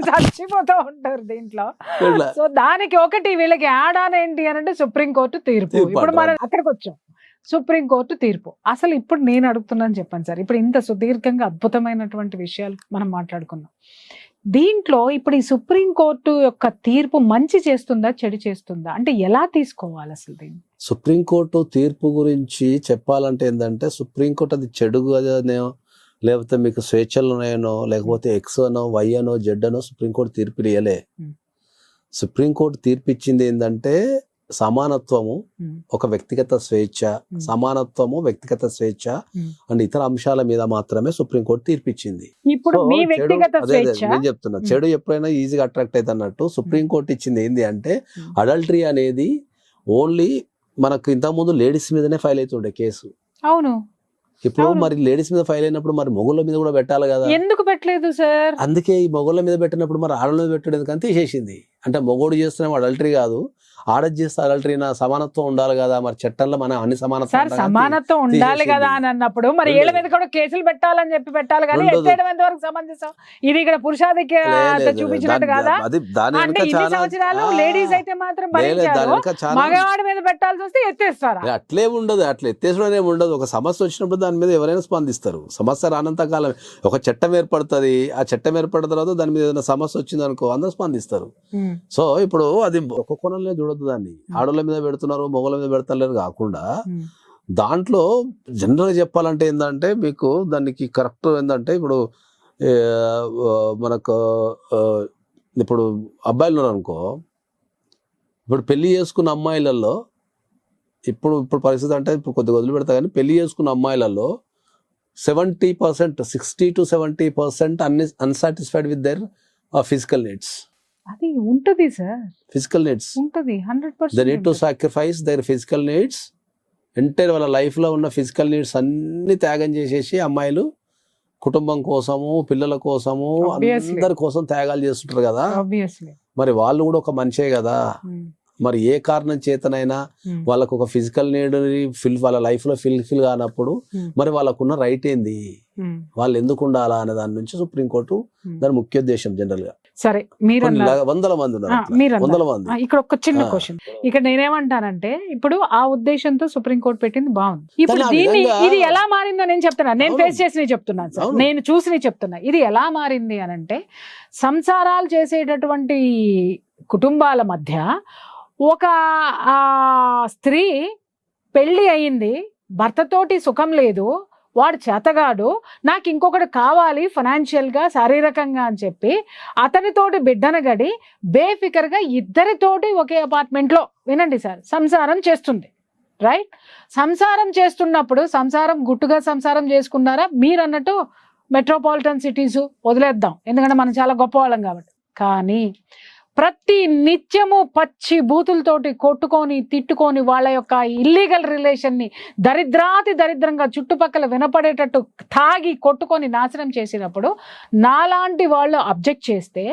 చచ్చిపోతూ ఉంటారు దీంట్లో. సో దానికి ఒకటి వీళ్ళకి యాడ్ ఆన్ ఏంటి అని అంటే సుప్రీంకోర్టు తీర్పు. ఇప్పుడు మనం అక్కడికి వచ్చాం, సుప్రీంకోర్టు తీర్పు. అసలు ఇప్పుడు నేను అడుగుతున్నాను చెప్పండి సార్, ఇప్పుడు ఇంత సుదీర్ఘంగా అద్భుతమైనటువంటి విషయాలు మనం మాట్లాడుకున్నాం, దీంట్లో ఇప్పుడు ఈ సుప్రీంకోర్టు యొక్క తీర్పు మంచి చేస్తుందా చెడు చేస్తుందా అంటే ఎలా తీసుకోవాలి అసలు దీన్ని? సుప్రీంకోర్టు తీర్పు గురించి చెప్పాలంటే ఏంటంటే సుప్రీంకోర్టు అది చెడు అనే లేకపోతే మీకు స్వేచ్ఛలు ఉన్నాయనో లేకపోతే ఎక్స్ అనో వై అనో జెడ్ అనో సుప్రీంకోర్టు తీర్పు ఇయ్యలే. సుప్రీంకోర్టు తీర్పు ఇచ్చింది ఏంటంటే సమానత్వము, ఒక వ్యక్తిగత స్వేచ్ఛ, సమానత్వము, వ్యక్తిగత స్వేచ్ఛ అండ్ ఇతర అంశాల మీద మాత్రమే సుప్రీంకోర్టు తీర్పిచ్చింది. నేను చెప్తున్నా చెడు ఎప్పుడైనా ఈజీగా అట్రాక్ట్ అయితే అన్నట్టు సుప్రీంకోర్టు ఇచ్చింది ఏంది అంటే అడల్టరీ అనేది ఓన్లీ మనకు ఇంతకుముందు లేడీస్ మీదనే ఫైల్ అవుతుండే కేసు. అవును, ఇప్పుడు మరి లేడీస్ మీద ఫైల్ అయినప్పుడు మరి మొగుళ్ళ మీద కూడా పెట్టాలి కదా. ఎందుకు పెట్టలేదు సార్? అందుకే ఈ మొగుళ్ళ మీద పెట్టినప్పుడు మరి ఆడల మీద పెట్టడం ఎందుకంటే తీసేసింది. అంటే మొగోడు చేస్తున్నాం అడల్టరీ కాదు, ఆడది చేస్తే అడల్టరీ నా సమానత్వం ఉండాలి కదా. మరి చట్టంలో మన అన్ని సమానత్వం ఉండాలి కదా అని అన్నప్పుడు మరి ఏళ్ళ మీద కూడా కేసులు పెట్టాలని చెప్పి పెట్టాలి కానీ ఎత్తేయడం ఎంతవరకు సమంజసం? ఇది ఇక్కడ పురుషాధిక్యత చూపించినట్టు కదా. అంటే ఇన్ని సంవత్సరాలు లేడీస్ అయితే మాత్రం భరించారు, మగవాడి మీద పెట్టాల్సి వస్తే ఎత్తేస్తారా? అట్లే ఉండదు, అట్లా ఎత్తేసడం ఉండదు. ఒక సమస్య వచ్చినప్పుడు దాని మీద ఎవరైనా స్పందిస్తారు. సమస్య రానంత కాలం ఒక చట్టం ఏర్పడుతుంది, ఆ చట్టం ఏర్పడిన తర్వాత దాని మీద ఏదైనా సమస్య వచ్చింది అనుకో అందరూ స్పందిస్తారు. సో ఇప్పుడు అది ఒక కోణంలో చూడొద్దు, దాన్ని ఆడోళ్ళ మీద పెడుతున్నారు మొగల మీద పెడతలేరు కాకుండా దాంట్లో జనరల్గా చెప్పాలంటే ఏంటంటే మీకు దానికి కరెక్ట్ ఏంటంటే ఇప్పుడు మనకు ఇప్పుడు అబ్బాయిలు ఉన్నారు అనుకో, ఇప్పుడు పెళ్లి చేసుకున్న అమ్మాయిలలో ఇప్పుడు పరిస్థితి అంటే ఇప్పుడు కొద్దిగా వదిలిపెడతా కానీ పెళ్లి చేసుకున్న అమ్మాయిలలో 70%, 60 to 70% unsatisfied with their physical needs. అది ఉంటది సార్, ఫిజికల్ నీడ్స్ ఉంటది they need to 100%. Sacrifice their physical needs. Entire వాళ్ళ లైఫ్లో ఉన్న ఫిజికల్ నీడ్స్ అన్ని త్యాగం చేసేసి అమ్మాయిలు కుటుంబం కోసము, పిల్లల కోసము, Obviously. అందరి కోసం త్యాగాలు చేస్తుంటారు కదా. ఆబ్వియస్లీ. మరి వాళ్ళు కూడా ఒక మనిషే కదా. మరి ఏ కారణం చేతనైనా వాళ్ళకు ఒక ఫిజికల్ నీడ్ వాళ్ళ లైఫ్ లో ఫిల్ కానప్పుడు మరి వాళ్ళకున్న రైట్ ఏంది, వాళ్ళు ఎందుకు ఉండాలా అనే దాని నుంచి సుప్రీంకోర్టు దాని ముఖ్య ఉద్దేశం. జనరల్ గా సరే మీరు వందల మంది ఉన్నారు, మీరు వందల మంది. ఇక్కడ ఒక చిన్న క్వశ్చన్, ఇక్కడ నేనేమంటానంటే ఇప్పుడు ఆ ఉద్దేశంతో సుప్రీంకోర్టు పెట్టింది బాగుంది. ఇప్పుడు దీన్ని ఇది ఎలా మారిందో నేను చెప్తున్నా, నేను ఫేస్ చేసి చెప్తున్నాను సార్, నేను చూసి చెప్తున్నా. ఇది ఎలా మారింది అని అంటే సంసారాలు చేసేటటువంటి కుటుంబాల మధ్య ఒక స్త్రీ పెళ్లి అయింది, భర్తతోటి సుఖం లేదు, వాడు చేతగాడు, నాకు ఇంకొకటి కావాలి ఫైనాన్షియల్గా శారీరకంగా అని చెప్పి అతనితోటి బిడ్డను గడి బేఫికర్గా ఇద్దరితోటి ఒకే అపార్ట్మెంట్లో, వినండి సార్, సంసారం చేస్తుంది. రైట్? సంసారం చేస్తున్నప్పుడు సంసారం గుట్టుగా సంసారం చేసుకున్నారా? మీరు అన్నట్టు మెట్రోపాలిటన్ సిటీస్ వదిలేద్దాం, ఎందుకంటే మనం చాలా గొప్పవాళ్ళం కాబట్టి. కానీ ప్రతి నిత్యము పచ్చి బూతులతోటి కొట్టుకొని తిట్టుకొని వాళ్ళ యొక్క ఇల్లీగల్ రిలేషన్ని దరిద్రంగా చుట్టుపక్కల వినపడేటట్టు తాగి కొట్టుకొని నాశనం చేసినప్పుడు నాలాంటి వాళ్ళు అబ్జెక్ట్ చేస్తే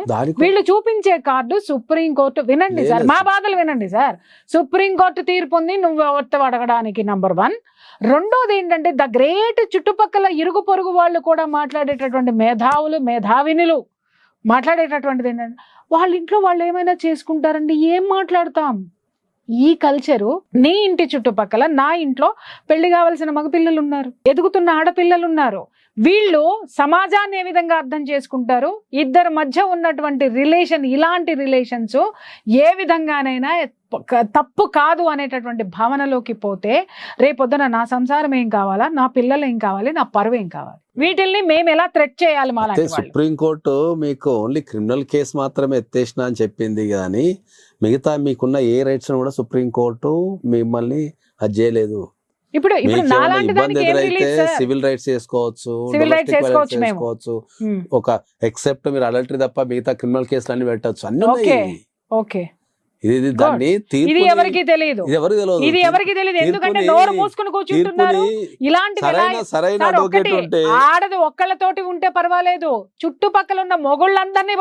వీళ్ళు చూపించే కార్డు సుప్రీంకోర్టు, వినండి సార్, మా బాధలు వినండి సార్, సుప్రీంకోర్టు తీర్పు ఉంది నువ్వు ఎవరితో అడగడానికి, నంబర్ 1. రెండోది ఏంటంటే ద గ్రేట్ చుట్టుపక్కల ఇరుగు పొరుగు వాళ్ళు కూడా మాట్లాడేటటువంటి మేధావినులు మాట్లాడేటటువంటిది ఏంటంటే వాళ్ళ ఇంట్లో వాళ్ళు ఏమైనా చేసుకుంటారండి, ఏం మాట్లాడతాం. ఈ కల్చరు నీ ఇంటి చుట్టుపక్కల, నా ఇంట్లో పెళ్లి కావాల్సిన మగపిల్లలు ఉన్నారు, ఎదుగుతున్న ఆడపిల్లలు ఉన్నారు. వీళ్ళు సమాజాన్ని ఏ విధంగా అర్థం చేసుకుంటారు, ఇద్దరి మధ్య ఉన్నటువంటి రిలేషన్, ఇలాంటి రిలేషన్స్ ఏ విధంగానైనా తప్పు కాదు అనేటటువంటి భావనలోకి పోతే రేపొద్దున నా సంసారం ఏం కావాలా, నా పిల్లలు ఏం కావాలి, నా పరువు ఏం కావాలి, వీటిల్ని మేము ఎలా థ్రెట్ చేయాలి? సుప్రీంకోర్టు మీకు ఓన్లీ క్రిమినల్ కేసు మాత్రమే ఎత్తేసిన అని చెప్పింది కానీ మిగతా మీకున్న ఏ రైట్స్ కూడా సుప్రీంకోర్టు మిమ్మల్ని అది చేయలేదు. ఇప్పుడు ఇబ్బంది ఎదురైతే సివిల్ రైట్స్ చేసుకోవచ్చు, ఒక ఎక్సెప్ట్ మీరు అడల్టరీ తప్ప మిగతా క్రిమినల్ కేసులు అన్ని పెట్టచ్చు, అన్ని ఓకే. ఇది దాన్ని ఇది ఎవరికి తెలియదు, ఇది ఎవరికి తెలియదు, ఎందుకంటే నోరు మూసుకుని కూర్చుంటున్నారు. ఇలాంటి ఆడది ఒక్కళ్ళతోటి ఉంటే పర్వాలేదు, చుట్టుపక్కల ఉన్న మొగుళ్ళందరినీ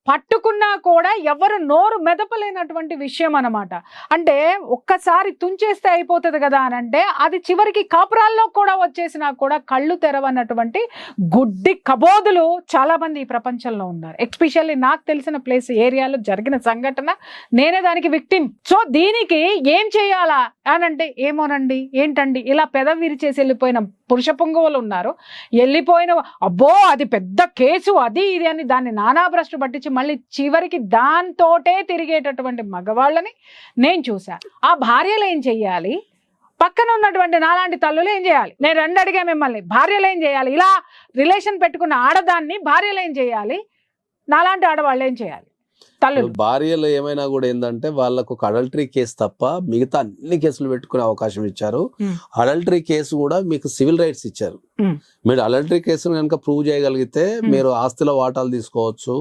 పట్టుకున్నా కూడా ఎవరు నోరు మెదపలేనటువంటి విషయం అన్నమాట. అంటే ఒక్కసారి తుంచేస్తే అయిపోతుంది కదా అని అంటే అది చివరికి కాపురాల్లో కూడా వచ్చేసినా కూడా కళ్ళు తెరవన్నటువంటి గుడ్డి కబోదులు చాలా మంది ఈ ప్రపంచంలో ఉన్నారు. ఎస్పెషల్లీ నాకు తెలిసిన ప్లేస్ ఏరియాలో జరిగిన సంఘటన, నేనే దానికి విక్టిమ్. సో దీనికి ఏం చేయాలా అని అంటే ఏమోనండి, ఏంటండి ఇలా పెదవి విరిచేసి వెళ్ళిపోయిన పురుష పొంగువులు ఉన్నారు, వెళ్ళిపోయిన అబ్బో అది పెద్ద కేసు అది ఇది అని దాన్ని నానాభ్రష్టు పట్టించి మళ్ళీ చివరికి దాంతోటే తిరిగేటటువంటి మగవాళ్ళని నేను చూసా. ఆ భార్యలు ఏం చెయ్యాలి, పక్కన ఉన్నటువంటి నాలాంటి తల్లులు ఏం చేయాలి? నేను రెండు అడిగా మిమ్మల్ని, భార్యలు ఏం చేయాలి? ఇలా రిలేషన్ పెట్టుకున్న ఆడదాన్ని భార్యలు ఏం చేయాలి, నాలాంటి ఆడవాళ్ళు ఏం చేయాలి? భార్యలు ఏమైనా కూడా ఏంటంటే వాళ్ళకు ఒక అడల్టరీ కేసు తప్ప మిగతా అన్ని కేసులు పెట్టుకునే అవకాశం ఇచ్చారు. అడల్టరీ కేసు కూడా మీకు సివిల్ రైట్స్ ఇచ్చారు. మీరు అడల్టరీ కేసును కనుక ప్రూవ్ చేయగలిగితే మీరు ఆస్తిలో వాటాలు తీసుకోవచ్చు,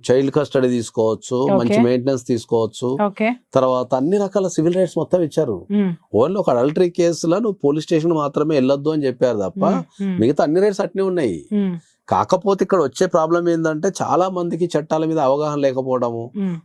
చైల్డ్ కస్టడీ తీసుకోవచ్చు, మంచి మెయింటెనెన్స్ తీసుకోవచ్చు, తర్వాత అన్ని రకాల సివిల్ రైట్స్ మొత్తం ఇచ్చారు. ఓన్లీ ఒక అడల్టరీ కేసులో నువ్వు పోలీస్ స్టేషన్ మాత్రమే వెళ్ళొద్దు అని చెప్పారు తప్ప మిగతా అన్ని రైట్స్ అట్నే ఉన్నాయి. కాకపోతే ఇక్కడ వచ్చే ప్రాబ్లం ఏంటంటే చాలా మందికి చట్టాల మీద అవగాహన లేకపోవడము,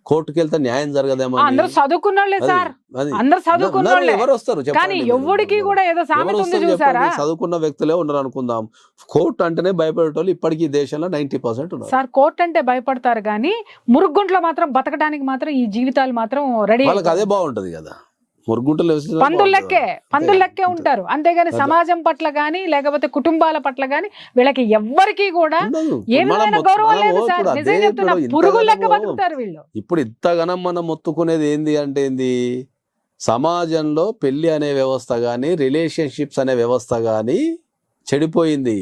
కోర్టుకి వెళ్తే న్యాయం జరగదేమో. అందరూ చదువుకున్నోళ్ళే సార్, అందరూ చదువుకున్నోళ్ళే, ఎవరు వస్తారు కానీ ఎవరికి కూడా ఏదో సామెత ఉంది చూసారా, చదువుకున్న వ్యక్తులే ఉన్నారు అనుకుందాం. కోర్టు అంటేనే భయపడేటోళ్ళు ఇప్పటికీ ఈ దేశంలో 90% ఉన్నారు సార్. కోర్టు అంటే భయపడతారు కానీ మురుగుంట్లో మాత్రం బతకడానికి మాత్రం ఈ జీవితాలు మాత్రం రెడీ, వాళ్ళకి అదే బాగుంటది కదా. పందులెక్కే ఉంటారు, అంతేగాని సమాజం పట్ల గానీ లేకపోతే కుటుంబాల పట్ల గానీ వీళ్ళకి ఎవ్వరికి కూడా ఏ విధమైన గౌరవం లేదు సార్. నిజం చెప్తున్నా, పురుగులు లెక్క బతుకుతారు వీళ్ళు. ఇప్పుడు ఇంతగానం మనం మొత్తుకునేది ఏంది అంటే ఏంది, సమాజంలో పెళ్లి అనే వ్యవస్థ కానీ రిలేషన్షిప్స్ అనే వ్యవస్థ కానీ చెడిపోయింది.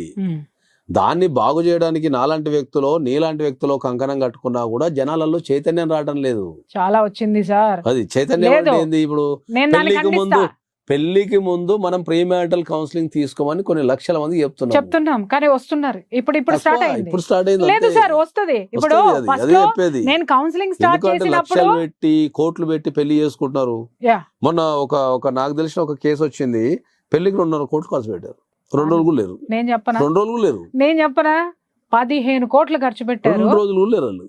దాన్ని బాగు చేయడానికి నాలాంటి వ్యక్తులో నీలాంటి వ్యక్తులో కంకణం కట్టుకున్నా కూడా జనాలలో చైతన్యం రావడం లేదు. చాలా వచ్చింది సార్. అది చైతన్యం లేదు. అంటే ఏంది? ఇప్పుడు నేను దాన్ని పెళ్లికి ముందు మనం ప్రీమారిటల్ కౌన్సిలింగ్ తీసుకోమని కొన్ని లక్షల మంది చెప్తున్నాం కానీ వస్తున్నారు. ఇప్పుడు స్టార్ట్ అయింది. లేదు అంతే. సార్ వస్తుంది. ఇప్పుడు అదే చెప్పేది. నేను కౌన్సిలింగ్ స్టార్ట్ ఎందుకంటే చేసినప్పుడు లక్షలు పెట్టి కోట్లు పెట్టి పెళ్లి చేసుకుంటున్నారు. యా. మొన్న ఒక నాకు తెలిసిన ఒక కేసు వచ్చింది. పెళ్లికి 2.5 కోట్లు ఖర్చు పెట్టారు. 2 రోజులు కూడా లేరు. నేను చెప్పనా 2 రోజులు లేరు. 15 కోట్లు ఖర్చు పెట్టారు. 2 రోజులు కూడా లేరు వాళ్ళు.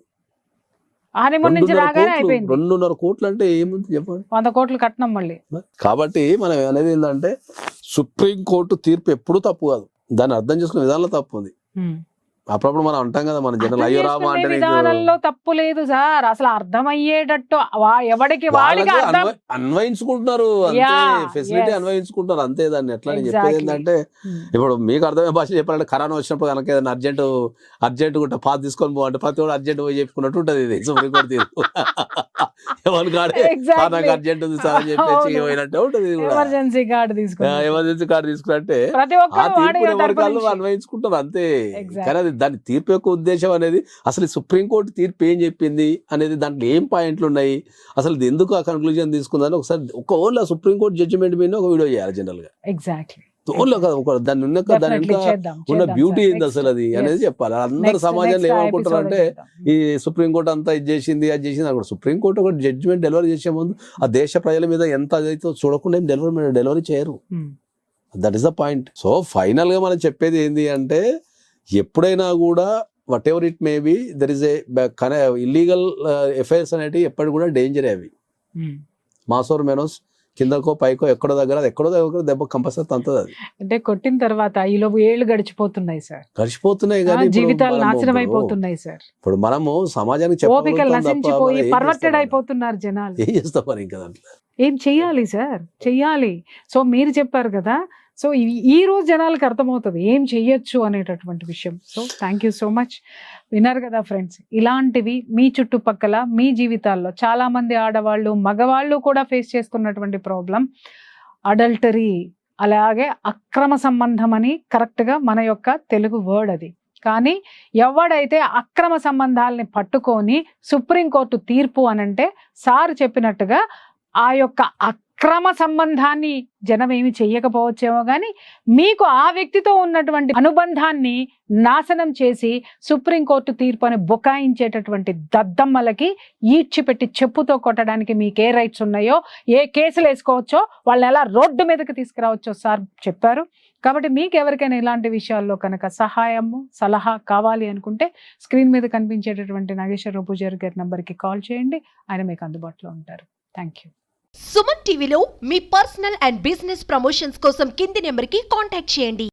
హనీమూన్ నుంచి రాగానే అయిపోయింది. 2.5 కోట్లు అంటే ఏముంది చెప్పండి. 100 కోట్లు కట్నం మళ్ళీ. కాబట్టి మనం అనేది ఏంటంటే సుప్రీం కోర్టు తీర్పు ఎప్పుడూ తప్పు కాదు. దాన్ని అర్థం చేసుకునే విధానంలో తప్పు ఉంది. అప్పుడప్పుడు మనం అంటాం కదా మన జనాలు అయ్యో రామా అంటే విధానంలో తప్పు లేదు సార్. అసలు అర్థమయ్యేటట్టు ఎవడికి వాడికి అన్వయించుకుంటున్నారు. అంతే ఫెసిలిటీ అన్వయించుకుంటున్నారు అంతే. దాన్ని ఎట్లా నేను చెప్పేది ఏంటంటే ఇప్పుడు మీకు అర్థమయ్యే భాష చెప్పాలంటే కరోనా వచ్చినప్పుడు కనుక ఏదైనా అర్జెంట్ ఉంటే పాత తీసుకొని పోవాలంటే ప్రతి ఒక్కరు అర్జెంట్ పోయి చెప్పుకున్నట్టు ఉంటుంది ఇది సుప్రీంకోర్టు తీర్పు. ఎవరి కాడే నాకు అర్జెంట్ ఉంది సార్ అని చెప్పేసి పోయినట్టు ఉంటుంది. ఎమర్జెన్సీ కార్డు తీసుకున్నట్టే ఆ తీర్పు ఎవరి కాళ్ళు అన్వయించుకుంటారు అంతే. కానీ అది దాని తీర్పు యొక్క ఉద్దేశం అనేది అసలు సుప్రీంకోర్టు తీర్పు ఏం చెప్పింది అనేది దాంట్లో ఏం పాయింట్లు ఉన్నాయి అసలు ఎందుకు ఆ కన్క్లూజన్ తీసుకుందని ఒకసారి ఓన్లీ సుప్రీంకోర్టు జడ్జిమెంట్ మీద ఒక వీడియో చేయాలి జనరల్ గా. ఎగ్జాక్ట్లీ దాని ఉన్న బ్యూటీ ఏంది అసలు అది అనేది చెప్పాలి. అందరు సమాజంలో ఏమనుకుంటారు అంటే ఈ సుప్రీంకోర్టు అంతా ఇది చేసింది అది చేసింది అనుకుంటారు. సుప్రీంకోర్టు ఒక జడ్జిమెంట్ డెలివరీ చేసే ముందు ఆ దేశ ప్రజల మీద ఎంత అదైతే చూడకుండా ఏం డెలివరీ చేయరు. That is the point. So final గా మనం చెప్పేది ఏంది అంటే ఎప్పుడైనా కూడా whatever it may be there is a illegal affairs అనేవి ఎప్పటి కూడా డేంజరే. అవి మాసోర్ మెనోస్ కిందకో పైకో ఎక్కడో దగ్గర దెబ్బ కంపల్సరీ తంతది. అది అంటే కొట్టిన తర్వాత ఈలోపు ఏళ్ళు గడిచిపోతున్నాయి సార్. గడిచిపోతున్నాయి కానీ జీవితాలు నాశనం అయిపోతున్నాయి సార్. ఇప్పుడు మనము సమాజానికి నశించిపోయి పర్వర్టెడ్ అయిపోతున్నారు జనాలు. ఏం చేస్తాం మరి ఇంకా దాంట్లో ఏం చెయ్యాలి సార్? చెయ్యాలి. సో మీరు చెప్పారు కదా, సో ఈ రోజు జనాలకు అర్థమవుతుంది ఏం చెయ్యొచ్చు అనేటటువంటి విషయం. So thank you so much. విన్నారు కదా ఫ్రెండ్స్, ఇలాంటివి మీ చుట్టుపక్కల మీ జీవితాల్లో చాలా మంది ఆడవాళ్ళు మగవాళ్ళు కూడా ఫేస్ చేస్తున్నటువంటి ప్రాబ్లం అడల్టరీ, అలాగే అక్రమ సంబంధం అని కరెక్ట్గా మన యొక్క తెలుగు వర్డ్ అది. కానీ ఎవడైతే అక్రమ సంబంధాలని పట్టుకొని సుప్రీంకోర్టు తీర్పు అనంటే సార్ చెప్పినట్టుగా ఆ యొక్క అక్రమ సంబంధాన్ని జనం ఏమి చెయ్యకపోవచ్చేమో కానీ మీకు ఆ వ్యక్తితో ఉన్నటువంటి అనుబంధాన్ని నాశనం చేసి సుప్రీంకోర్టు తీర్పు అని బుకాయించేటటువంటి దద్దమ్మలకి ఈడ్చిపెట్టి చెప్పుతో కొట్టడానికి మీకు ఏ రైట్స్ ఉన్నాయో, ఏ కేసులు వేసుకోవచ్చో, వాళ్ళు ఎలా రోడ్డు మీదకి తీసుకురావచ్చో సార్ చెప్పారు. కాబట్టి మీకు ఎవరికైనా ఇలాంటి విషయాల్లో కనుక సహాయము సలహా కావాలి అనుకుంటే స్క్రీన్ మీద కనిపించేటటువంటి నాగేశ్వరరావు పూజారి గారి నంబర్కి కాల్ చేయండి. ఆయన మీకు అందుబాటులో ఉంటారు. Thank you. సుమన్ టీవీలో మీ పర్సనల్ అండ్ బిజినెస్ ప్రమోషన్స్ కోసం కింది నెంబర్కి కాంటాక్ట్ చేయండి.